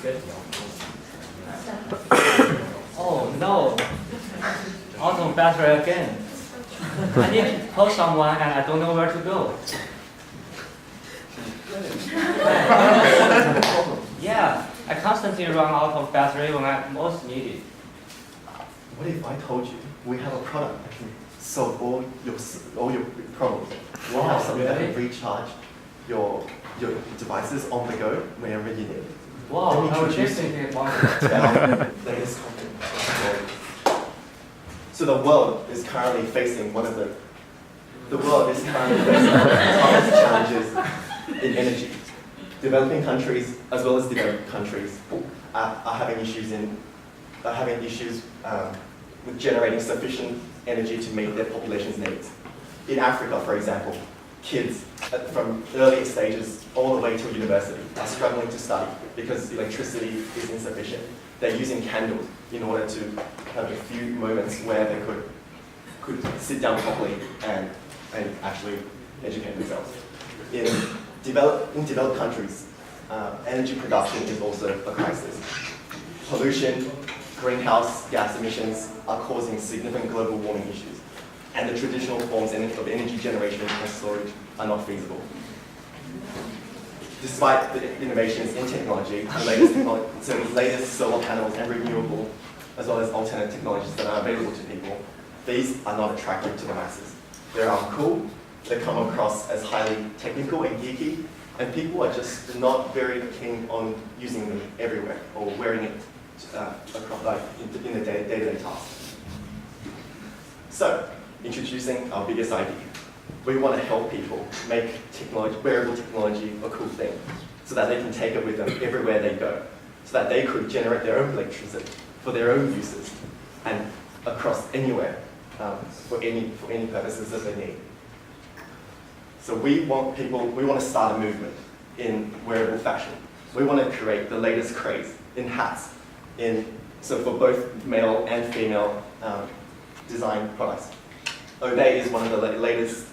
Good. Oh no! Autumn battery again. I need to call someone and I don't know where to go. Yeah, I constantly run out of battery when I most need it. What if I told you we have a product that can solve all your problems? We have something that can recharge your devices on the go whenever you need it. Wow, I was just thinking about it. Latest content. So the world is currently facing one of the world is currently facing one of the toughest challenges in energy. Developing countries as well as developed countries are having issues with generating sufficient energy to meet their population's needs. In Africa, for example, kids from early stages all the way to university are struggling to study because electricity is insufficient. They're using candles in order to have a few moments where they could sit down properly and actually educate themselves. In developed countries, energy production is also a crisis. Pollution, greenhouse gas emissions are causing significant global warming issues, and the traditional forms of energy generation and storage are not feasible. Despite the innovations in technology, the latest solar panels and renewable, as well as alternate technologies that are available to people, these are not attractive to the masses. They are cool, they come across as highly technical and geeky, and people are just not very keen on using them everywhere or wearing it across, like in the day-to-day tasks. So, introducing our biggest idea. We want to help people make wearable technology a cool thing, so that they can take it with them everywhere they go, so that they could generate their own electricity for their own uses and across anywhere for any purposes that they need. So we want to start a movement in wearable fashion. We want to create the latest craze in hats, so for both male and female design products. Obey is one of the latest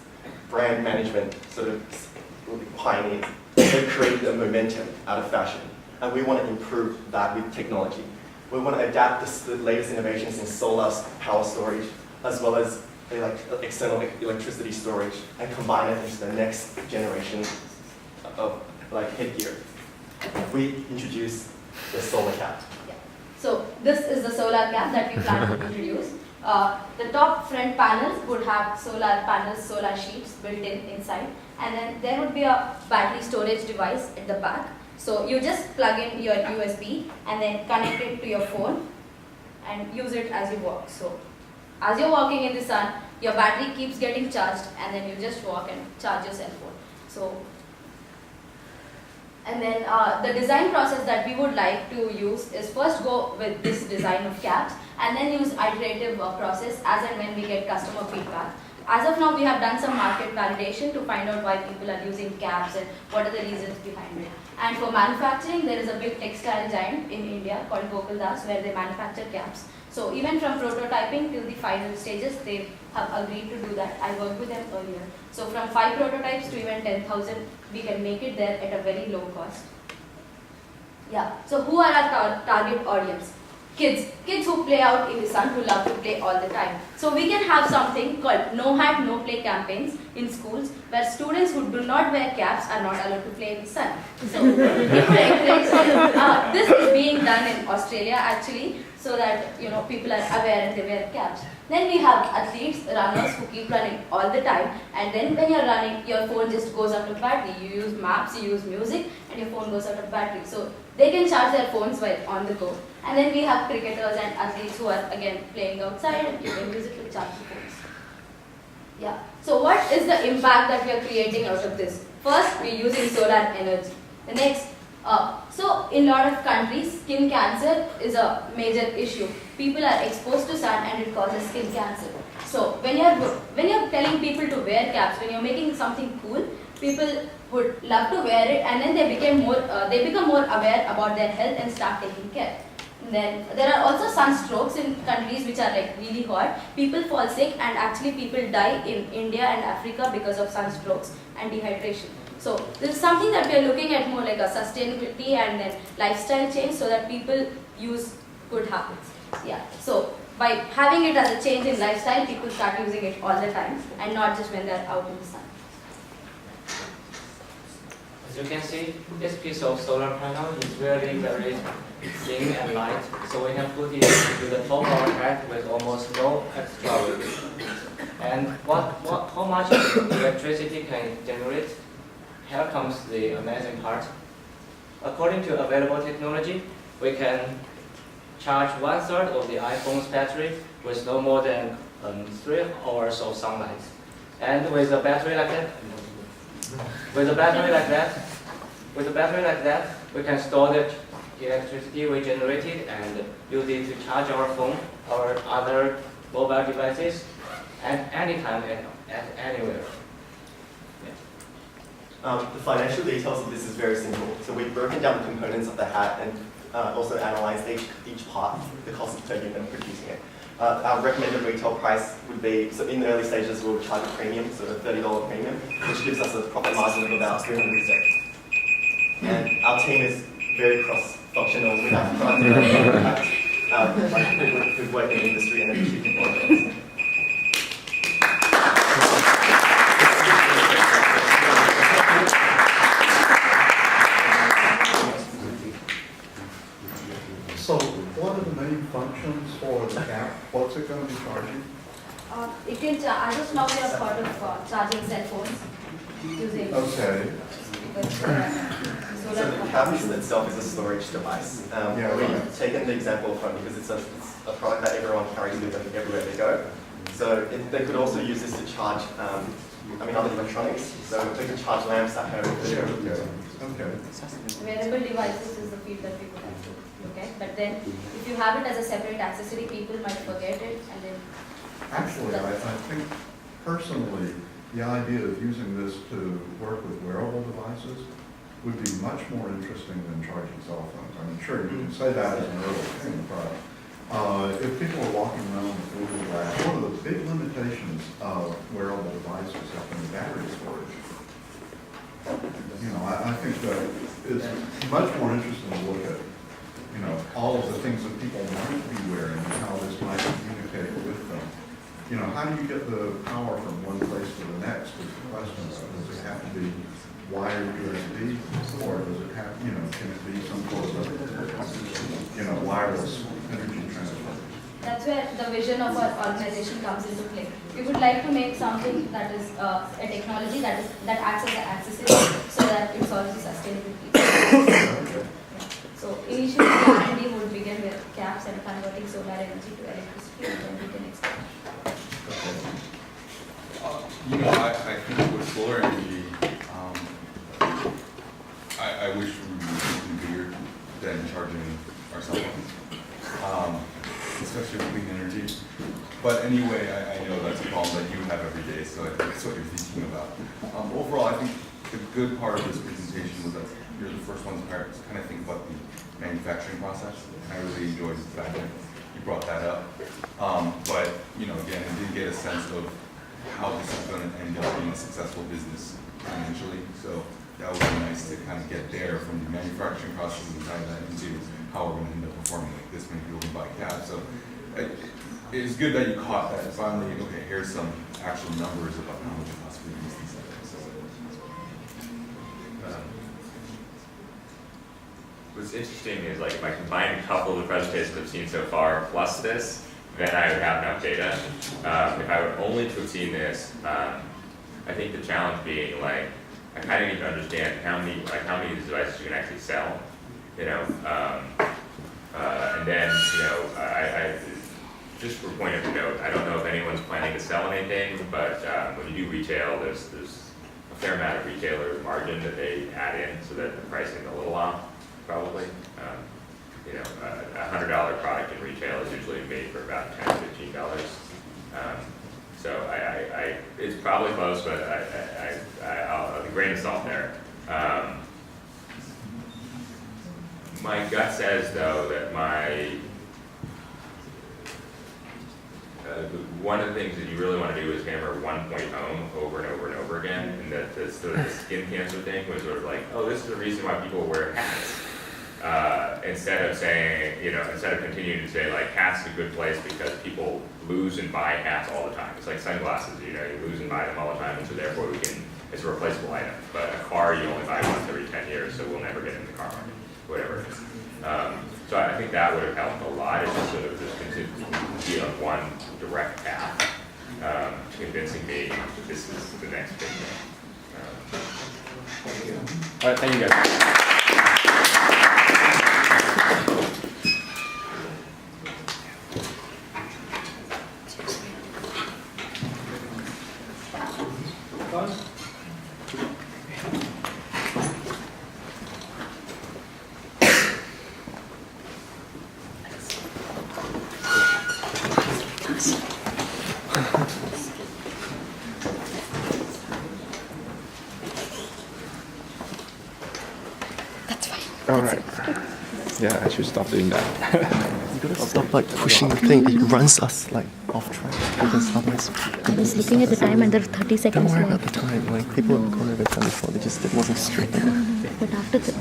brand management sort of pioneers. They create the momentum out of fashion, and we want to improve that with technology. We want to adapt the latest innovations in solar power storage, as well as external electricity storage, and combine it into the next generation of headgear. We introduce the solar cap. Yeah. So this is the solar cap that we plan to introduce. The top front panels would have solar panels, solar sheets built inside, and then there would be a battery storage device at the back. So you just plug in your USB and then connect it to your phone and use it as you walk. So as you're walking in the sun, your battery keeps getting charged, and then you just walk and charge your cell phone. So, and then the design process that we would like to use is first go with this design of caps, and then use iterative process as and when we get customer feedback. As of now, we have done some market validation to find out why people are using caps and what are the reasons behind it. And for manufacturing, there is a big textile giant in India called Gokuldas, where they manufacture caps. So even from prototyping till the final stages, they have agreed to do that. I worked with them earlier. So from 5 prototypes to even 10,000, we can make it there at a very low cost. Yeah, so who are our target audience? Kids who play out in the sun, who love to play all the time. So we can have something called no hat, no play campaigns in schools, where students who do not wear caps are not allowed to play in the sun. So this is being done in Australia actually, so that people are aware and they wear caps. Then we have athletes, runners who keep running all the time, and then when you're running, your phone just goes out of battery. You use maps, you use music, and your phone goes out of battery. So they can charge their phones while on the go. And then we have cricketers and athletes who are again playing outside, and you can use it to charge the phones. Yeah. So what is the impact that we are creating out of this? First, we're using solar energy. The next, so in a lot of countries, skin cancer is a major issue. People are exposed to sun and it causes skin cancer. So when you're telling people to wear caps, when you're making something cool, people would love to wear it, and then they become more aware about their health and start taking care. And then there are also sunstrokes in countries which are really hot. People fall sick, and actually people die in India and Africa because of sunstrokes and dehydration. So this is something that we are looking at more like a sustainability and then lifestyle change so that people use good habits. Yeah. So by having it as a change in lifestyle, people start using it all the time and not just when they're out in the sun. As you can see, this piece of solar panel is very, very thin and light, so we can put it to the top of our head with almost no extra weight. And how much electricity can it generate? Here comes the amazing part. According to available technology, we can charge 1/3 of the iPhone's battery with no more than 3 hours of sunlight. And with a battery like that, we can store the electricity we generated and use it to charge our phone or other mobile devices at any time, at anywhere. The financial details of this is very simple. So we've broken down the components of the hat and also analyzed each part, the cost per unit of producing it. Our recommended retail price would be, so in the early stages we'll charge a premium, so a $30 premium, which gives us a profit margin of about 300 cents. And our team is very cross-functional. We have people who've worked in the industry and achieved projects. So what are the main functions for the cap? What's it going to be charging? It can as of now we have thought of charging cell phones using Okay. So the cap in itself is a storage device. We've taken the example of phone because it's a product that everyone carries with them everywhere they go. So they could also use this to charge other electronics. So they can charge lamps at home. Okay. wearable devices is the field that we would have to look at. But then if you have it as a separate accessory, people might forget it and then. Actually, I think personally, the idea of using this to work with wearable devices would be much more interesting than charging cell phones. I mean, sure, you can say that as an early thing, but if people are walking around with Google Glass, one of the big limitations of wearable devices has been the battery storage. I think that it's much more interesting to look at, all of the things that people might be wearing and how this might communicate with them. How do you get the power from one place to the next is the question. Does it have to be wired USB, or does it have, can it be some sort of, wireless energy transfer? That's where the vision of our organization comes into play. We would like to make something that is a technology that acts as an accessory so that it solves the sustainability. So initially the R&D would begin with caps and converting solar energy to electricity, and then we can expand. I think with solar energy, I wish we were something bigger than charging our cell phones, especially with clean energy. But anyway, I know that's a problem that you have every day, so I think that's what you're thinking about. Overall, I think the good part of this presentation was that you're the first ones to kind of think about the manufacturing process. I really enjoyed the fact that you brought that up. But, again, I didn't get a sense of how this is going to end up being a successful business financially. So that would be nice to kind of get there from the manufacturing process and tie that into how we're going to end up performing like this when people can buy cabs. So it's good that you caught that. Finally, okay, here's some actual numbers about how much it costs for these things. What's interesting is if I combine a couple of the presentations I've seen so far plus this, then I would have enough data. If I were only to have seen this, I think the challenge being I kind of need to understand how many of these devices you can actually sell, and then I just for point of note, I don't know if anyone's planning to sell anything, but when you do retail, there's a fair amount of retailer margin that they add in so that the pricing is a little off, probably. A $100 product in retail is usually made for about $10 to $15. So it's probably close, but I'll the grain of salt there. My gut says though that one of the things that you really want to do is hammer 1.0 over and over and over again. And that the skin cancer thing was sort of like, oh, this is the reason why people wear hats. Instead of saying, instead of continuing to say like hats is a good place because people lose and buy hats all the time. It's like sunglasses, you lose and buy them all the time, and so therefore it's a replaceable item. But a car you only buy once every 10 years, so we'll never get in the car market, whatever it is. So I think that would have helped a lot. It's just sort of just continue to be on one direct path, convincing me that this is the next big thing. All right, thank you guys. Alright. Yeah, I should stop doing that. You gotta stop like pushing the thing. It runs us like off track because otherwise. I was looking at the time and there are 30 seconds Don't worry left. about the time. Like people have gone over time before. It wasn't straight. But after the